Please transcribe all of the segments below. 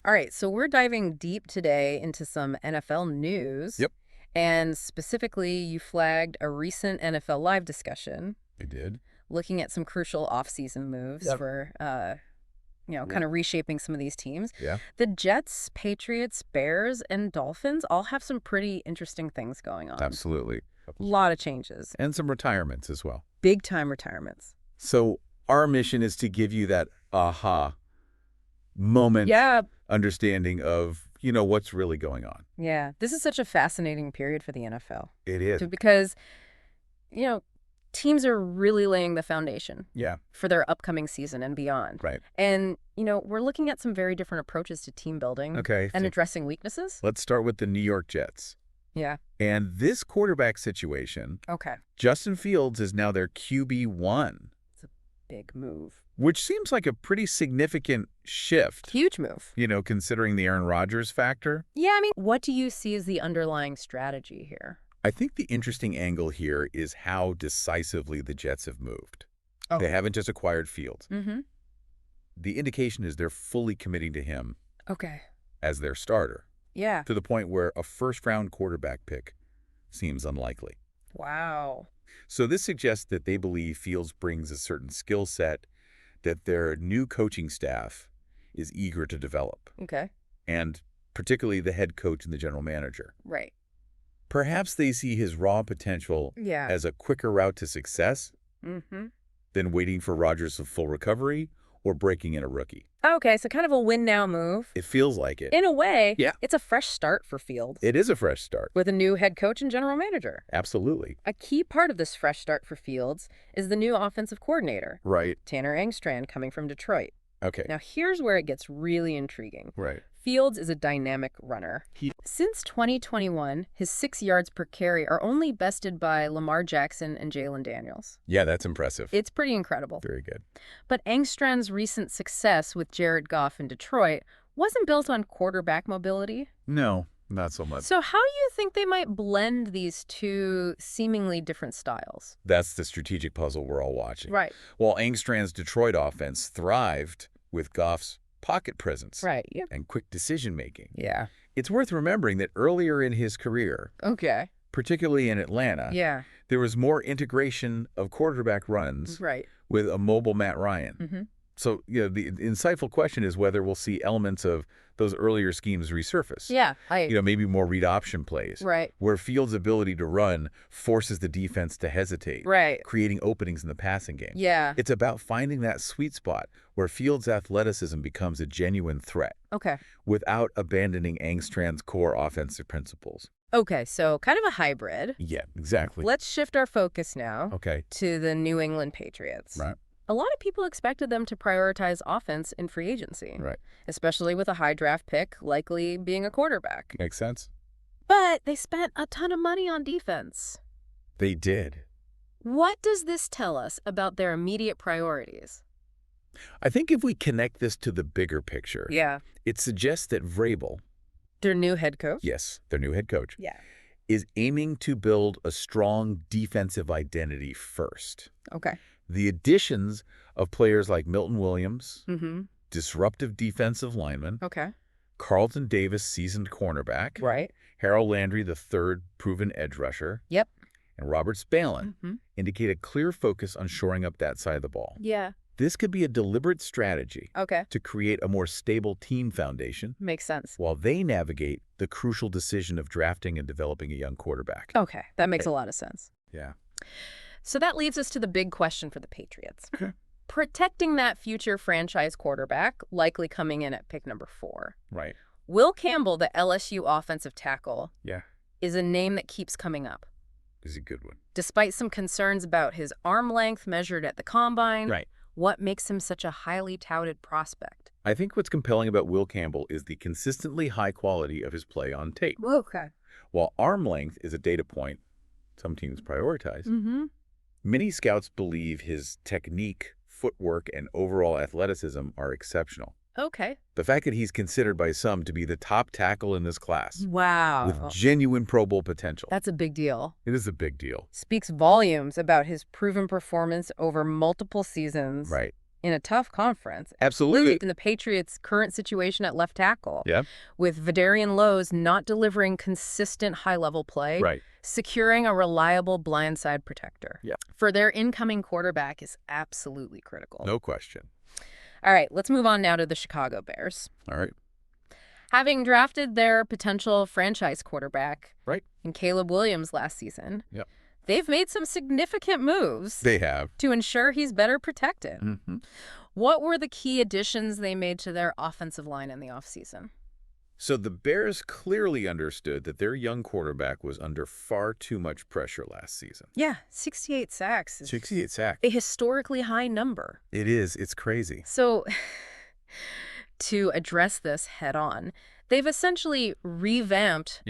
All right, so we're diving deep today into some NFL news. Yep. And specifically, you flagged a recent NFL Live discussion I did. looking at some crucial offseason moves Yep. for, kind of reshaping some of these teams. Yeah. The Jets, Patriots, Bears, and Dolphins all have some pretty interesting things going on. Absolutely. A lot of changes. And some retirements as well. Big-time retirements. So our mission is to give you that aha moment understanding of, what's really going on. Yeah. This is such a fascinating period for the NFL. It is. Because, teams are really laying the foundation for their upcoming season and beyond. Right. And, we're looking at some very different approaches to team building and addressing weaknesses. Let's start with the New York Jets. Yeah. And this quarterback situation, Justin Fields is now their QB1. It's a big move. Which seems like a pretty significant shift. Huge move. Considering the Aaron Rodgers factor. Yeah, I mean, what do you see as the underlying strategy here? I think the interesting angle here is how decisively the Jets have moved. Oh. They haven't just acquired Fields. Mm-hmm. The indication is they're fully committing to him as their starter. Yeah. To the point where a first-round quarterback pick seems unlikely. Wow. So this suggests that they believe Fields brings a certain skill set that their new coaching staff is eager to develop. Okay. And particularly the head coach and the general manager. Right. Perhaps they see his raw potential as a quicker route to success than waiting for Rodgers' full recovery or breaking in a rookie. Okay, so kind of a win-now move. It feels like it. In a way, it's a fresh start for Fields. It is a fresh start. With a new head coach and general manager. Absolutely. A key part of this fresh start for Fields is the new offensive coordinator. Right. Tanner Engstrand coming from Detroit. Okay. Now, here's where it gets really intriguing. Right. Fields is a dynamic runner. Since 2021, his 6 yards per carry are only bested by Lamar Jackson and Jalen Daniels. Yeah, that's impressive. It's pretty incredible. Very good. But Engstrand's recent success with Jared Goff in Detroit wasn't built on quarterback mobility. No, not so much. So how do you think they might blend these two seemingly different styles? That's the strategic puzzle we're all watching. Right. While Engstrand's Detroit offense thrived with Goff's pocket presence and quick decision-making. Yeah. It's worth remembering that earlier in his career, particularly in Atlanta, there was more integration of quarterback runs with a mobile Matt Ryan. So, the insightful question is whether we'll see elements of those earlier schemes resurface. Yeah. Maybe more read option plays. Right. Where Fields' ability to run forces the defense to hesitate. Right. Creating openings in the passing game. Yeah. It's about finding that sweet spot where Fields' athleticism becomes a genuine threat. Okay. Without abandoning Engstrand's core offensive principles. Okay, so kind of a hybrid. Yeah, exactly. Let's shift our focus now to the New England Patriots. Right. A lot of people expected them to prioritize offense in free agency. Right. Especially with a high draft pick likely being a quarterback. Makes sense. But they spent a ton of money on defense. They did. What does this tell us about their immediate priorities? I think if we connect this to the bigger picture, it suggests that Vrabel, their new head coach? Yes, their new head coach, is aiming to build a strong defensive identity first. Okay. The additions of players like Milton Williams, disruptive defensive lineman, Carlton Davis, seasoned cornerback, Harold Landry, the third proven edge rusher, and Robert Spallin indicate a clear focus on shoring up that side of the ball. Yeah. This could be a deliberate strategy to create a more stable team foundation. Makes sense. While they navigate the crucial decision of drafting and developing a young quarterback. Okay, that makes a lot of sense. Yeah. So that leads us to the big question for the Patriots. Protecting that future franchise quarterback, likely coming in at pick number 4. Right. Will Campbell, the LSU offensive tackle, Yeah. is a name that keeps coming up. Is a good one. Despite some concerns about his arm length measured at the combine, Right. What makes him such a highly touted prospect? I think what's compelling about Will Campbell is the consistently high quality of his play on tape. Okay. While arm length is a data point some teams prioritize, many scouts believe his technique, footwork, and overall athleticism are exceptional. Okay. The fact that he's considered by some to be the top tackle in this class. Wow. With genuine Pro Bowl potential. That's a big deal. It is a big deal. Speaks volumes about his proven performance over multiple seasons. Right. in a tough conference. Absolutely. In the Patriots' current situation at left tackle. Yeah. With Vidarian Lowe's not delivering consistent high-level play. Right. Securing a reliable blindside protector. Yeah. For their incoming quarterback is absolutely critical. No question. All right, let's move on now to the Chicago Bears. All right. Having drafted their potential franchise quarterback in Caleb Williams last season, Yep. they've made some significant moves. They have. To ensure he's better protected. Mm-hmm. What were the key additions they made to their offensive line in the offseason? So the Bears clearly understood that their young quarterback was under far too much pressure last season. Yeah, 68 sacks. 68 sacks. A historically high number. It is. It's crazy. So, to address this head on, they've essentially revamped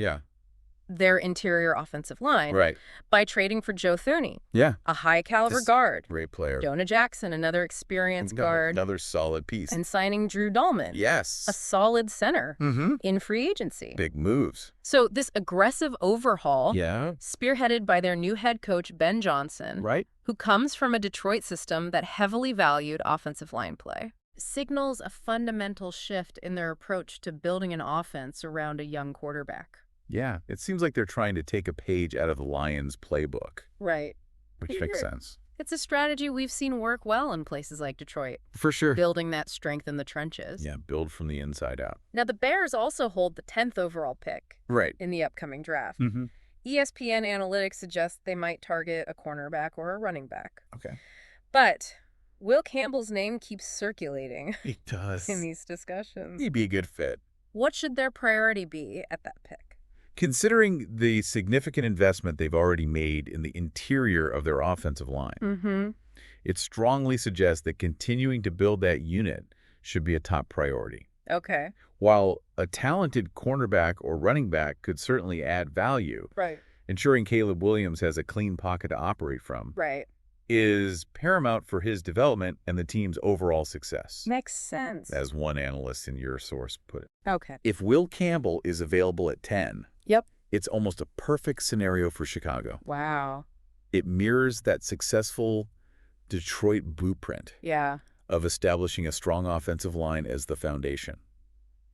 their interior offensive line by trading for Joe Thuney, a high-caliber guard. Great player. Jonah Jackson, another experienced guard. Another solid piece. And signing Drew Dahlman. Yes. A solid center in free agency. Big moves. So this aggressive overhaul, spearheaded by their new head coach, Ben Johnson, who comes from a Detroit system that heavily valued offensive line play, signals a fundamental shift in their approach to building an offense around a young quarterback. Yeah, it seems like they're trying to take a page out of the Lions' playbook. Right. Which makes sense. It's a strategy we've seen work well in places like Detroit. For sure. Building that strength in the trenches. Yeah, build from the inside out. Now, the Bears also hold the 10th overall pick in the upcoming draft. ESPN analytics suggest they might target a cornerback or a running back. Okay. But Will Campbell's name keeps circulating. It does. In these discussions. He'd be a good fit. What should their priority be at that pick? Considering the significant investment they've already made in the interior of their offensive line, it strongly suggests that continuing to build that unit should be a top priority. Okay. While a talented cornerback or running back could certainly add value, ensuring Caleb Williams has a clean pocket to operate from is paramount for his development and the team's overall success. Makes sense. As one analyst in your source put it. Okay. If Will Campbell is available at 10, it's almost a perfect scenario for Chicago. Wow. It mirrors that successful Detroit blueprint of establishing a strong offensive line as the foundation.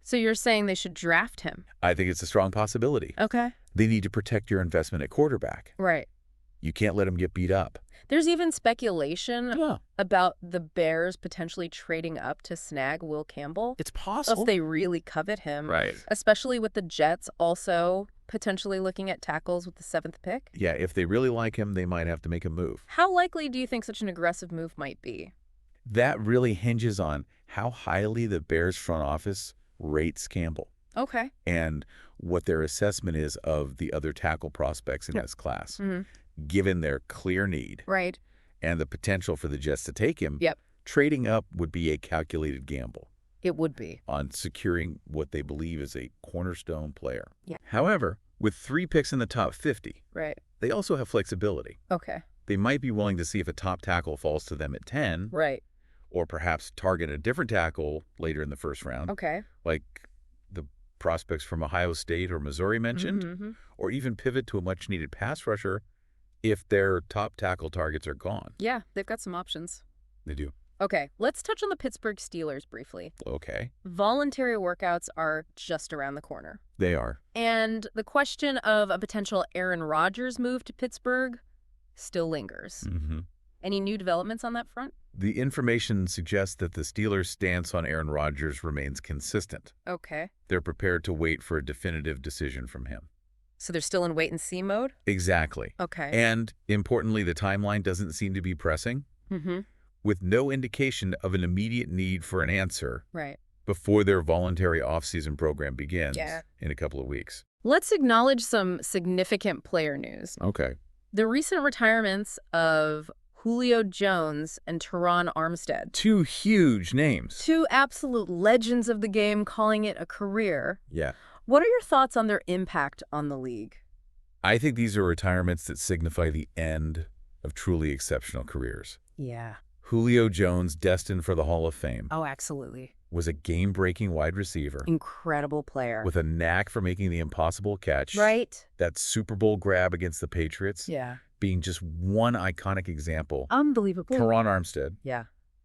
So you're saying they should draft him? I think it's a strong possibility. Okay. They need to protect your investment at quarterback. Right. You can't let him get beat up. There's even speculation about the Bears potentially trading up to snag Will Campbell. It's possible. If they really covet him. Right. Especially with the Jets also potentially looking at tackles with the 7th pick. Yeah, if they really like him, they might have to make a move. How likely do you think such an aggressive move might be? That really hinges on how highly the Bears front office rates Campbell. Okay. And what their assessment is of the other tackle prospects in this class. Given their clear need and the potential for the Jets to take him, trading up would be a calculated gamble. It would be. On securing what they believe is a cornerstone player. However, with 3 picks in the top 50, they also have flexibility. Okay. They might be willing to see if a top tackle falls to them at 10. Or perhaps target a different tackle later in the first round. Okay. Like the prospects from Ohio State or Missouri mentioned. Or even pivot to a much-needed pass rusher if their top tackle targets are gone. Yeah, they've got some options. They do. Okay, let's touch on the Pittsburgh Steelers briefly. Okay. Voluntary workouts are just around the corner. They are. And the question of a potential Aaron Rodgers move to Pittsburgh still lingers. Any new developments on that front? The information suggests that the Steelers' stance on Aaron Rodgers remains consistent. Okay. They're prepared to wait for a definitive decision from him. So they're still in wait-and-see mode? Exactly. Okay. And, importantly, the timeline doesn't seem to be pressing, with no indication of an immediate need for an answer before their voluntary off-season program begins in a couple of weeks. Let's acknowledge some significant player news. Okay. The recent retirements of Julio Jones and Teron Armstead. 2 huge names. 2 absolute legends of the game calling it a career. Yeah. What are your thoughts on their impact on the league? I think these are retirements that signify the end of truly exceptional careers. Yeah. Julio Jones, destined for the Hall of Fame. Oh, absolutely. Was a game-breaking wide receiver. Incredible player. With a knack for making the impossible catch. Right. That Super Bowl grab against the Patriots. Yeah. Being just one iconic example. Unbelievable. Teron Armstead. Yeah.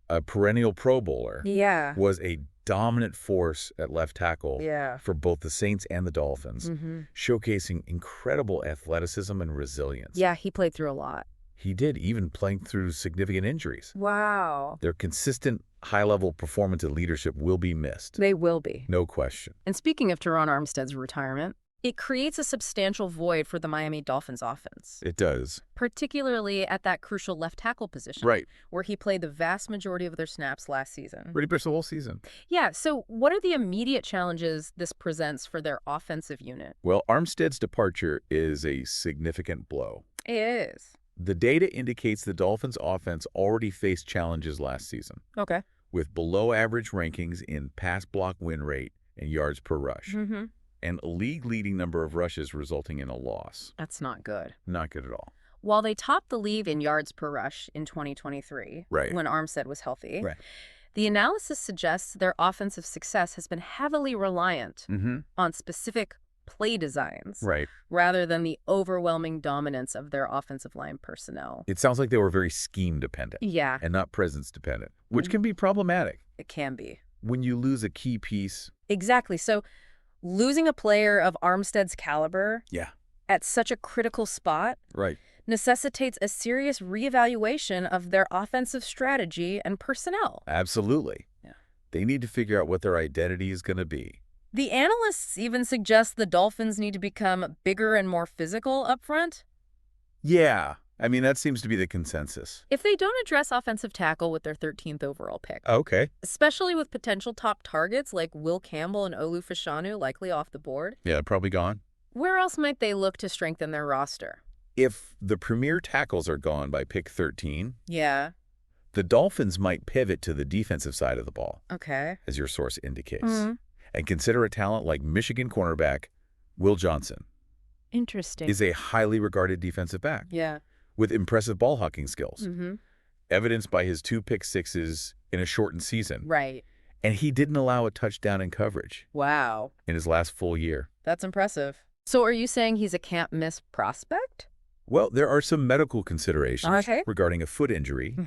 a perennial Pro Bowler, Yeah. was a dominant force at left tackle Yeah. for both the Saints and the Dolphins, showcasing incredible athleticism and resilience. Yeah, he played through a lot. He did, even playing through significant injuries. Wow. Their consistent high-level performance and leadership will be missed. They will be. No question. And speaking of Teron Armstead's retirement, it creates a substantial void for the Miami Dolphins offense. It does. Particularly at that crucial left tackle position. Right. Where he played the vast majority of their snaps last season. Pretty much the whole season. Yeah, so what are the immediate challenges this presents for their offensive unit? Well, Armstead's departure is a significant blow. It is. The data indicates the Dolphins' offense already faced challenges last season. Okay. With below-average rankings in pass block win rate and yards per rush. And a league-leading number of rushes resulting in a loss. That's not good. Not good at all. While they topped the league in yards per rush in 2023, right, when Armstead was healthy, right, the analysis suggests their offensive success has been heavily reliant on specific play designs, right, rather than the overwhelming dominance of their offensive line personnel. It sounds like they were very scheme-dependent. Yeah. And not presence-dependent, which can be problematic. It can be. When you lose a key piece. Exactly. So losing a player of Armstead's caliber at such a critical spot necessitates a serious reevaluation of their offensive strategy and personnel. Absolutely. Yeah. They need to figure out what their identity is going to be. The analysts even suggest the Dolphins need to become bigger and more physical up front. Yeah. I mean, that seems to be the consensus. If they don't address offensive tackle with their 13th overall pick. Okay. Especially with potential top targets like Will Campbell and Olu Fashanu likely off the board. Yeah, probably gone. Where else might they look to strengthen their roster? If the premier tackles are gone by pick 13, yeah, the Dolphins might pivot to the defensive side of the ball. Okay. As your source indicates. And consider a talent like Michigan cornerback Will Johnson. Interesting. Is a highly regarded defensive back. Yeah. With impressive ball hawking skills. Evidenced by his 2 pick sixes in a shortened season. Right. And he didn't allow a touchdown in coverage. Wow. In his last full year. That's impressive. So are you saying he's a can't-miss prospect? Well, there are some medical considerations regarding a foot injury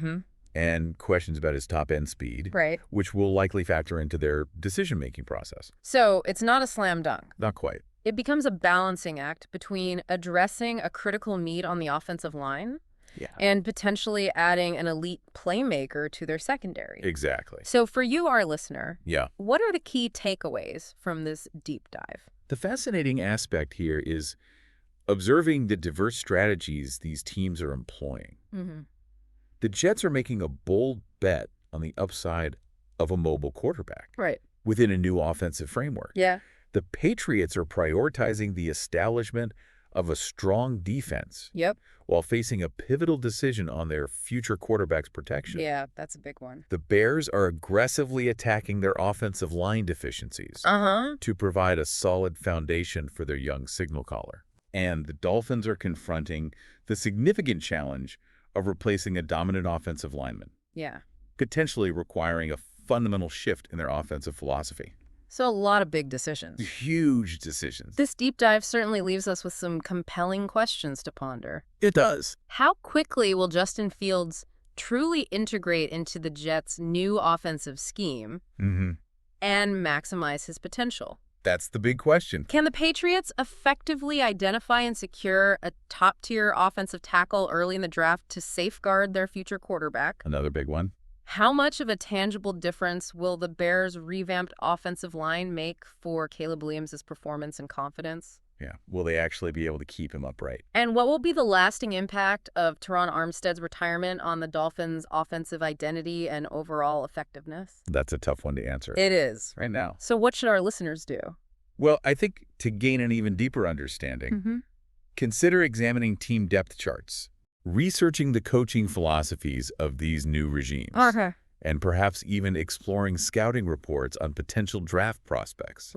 and questions about his top-end speed, which will likely factor into their decision-making process. So it's not a slam dunk? Not quite. It becomes a balancing act between addressing a critical need on the offensive line and potentially adding an elite playmaker to their secondary. Exactly. So for you, our listener, what are the key takeaways from this deep dive? The fascinating aspect here is observing the diverse strategies these teams are employing. The Jets are making a bold bet on the upside of a mobile quarterback within a new offensive framework. The Patriots are prioritizing the establishment of a strong defense while facing a pivotal decision on their future quarterback's protection. Yeah, that's a big one. The Bears are aggressively attacking their offensive line deficiencies to provide a solid foundation for their young signal caller. And the Dolphins are confronting the significant challenge of replacing a dominant offensive lineman. Potentially requiring a fundamental shift in their offensive philosophy. So a lot of big decisions. Huge decisions. This deep dive certainly leaves us with some compelling questions to ponder. It does. How quickly will Justin Fields truly integrate into the Jets' new offensive scheme and maximize his potential? That's the big question. Can the Patriots effectively identify and secure a top-tier offensive tackle early in the draft to safeguard their future quarterback? Another big one. How much of a tangible difference will the Bears' revamped offensive line make for Caleb Williams' performance and confidence? Yeah. Will they actually be able to keep him upright? And what will be the lasting impact of Teron Armstead's retirement on the Dolphins' offensive identity and overall effectiveness? That's a tough one to answer. It is. Right now. So what should our listeners do? Well, I think to gain an even deeper understanding, consider examining team depth charts, researching the coaching philosophies of these new regimes, and perhaps even exploring scouting reports on potential draft prospects.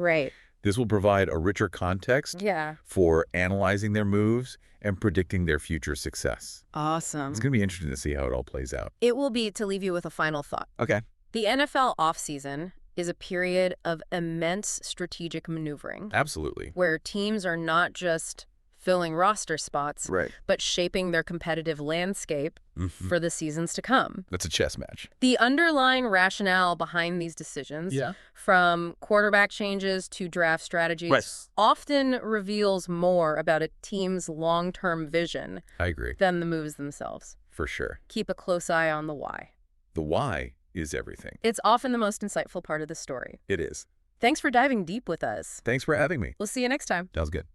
This will provide a richer context for analyzing their moves and predicting their future success. Awesome. It's going to be interesting to see how it all plays out. It will be to leave you with a final thought. Okay. The NFL offseason is a period of immense strategic maneuvering. Absolutely. Where teams are not just filling roster spots, but shaping their competitive landscape for the seasons to come. That's a chess match. The underlying rationale behind these decisions, from quarterback changes to draft strategies, often reveals more about a team's long-term vision I agree. than the moves themselves. For sure. Keep a close eye on the why. The why is everything. It's often the most insightful part of the story. It is. Thanks for diving deep with us. Thanks for having me. We'll see you next time. Sounds good.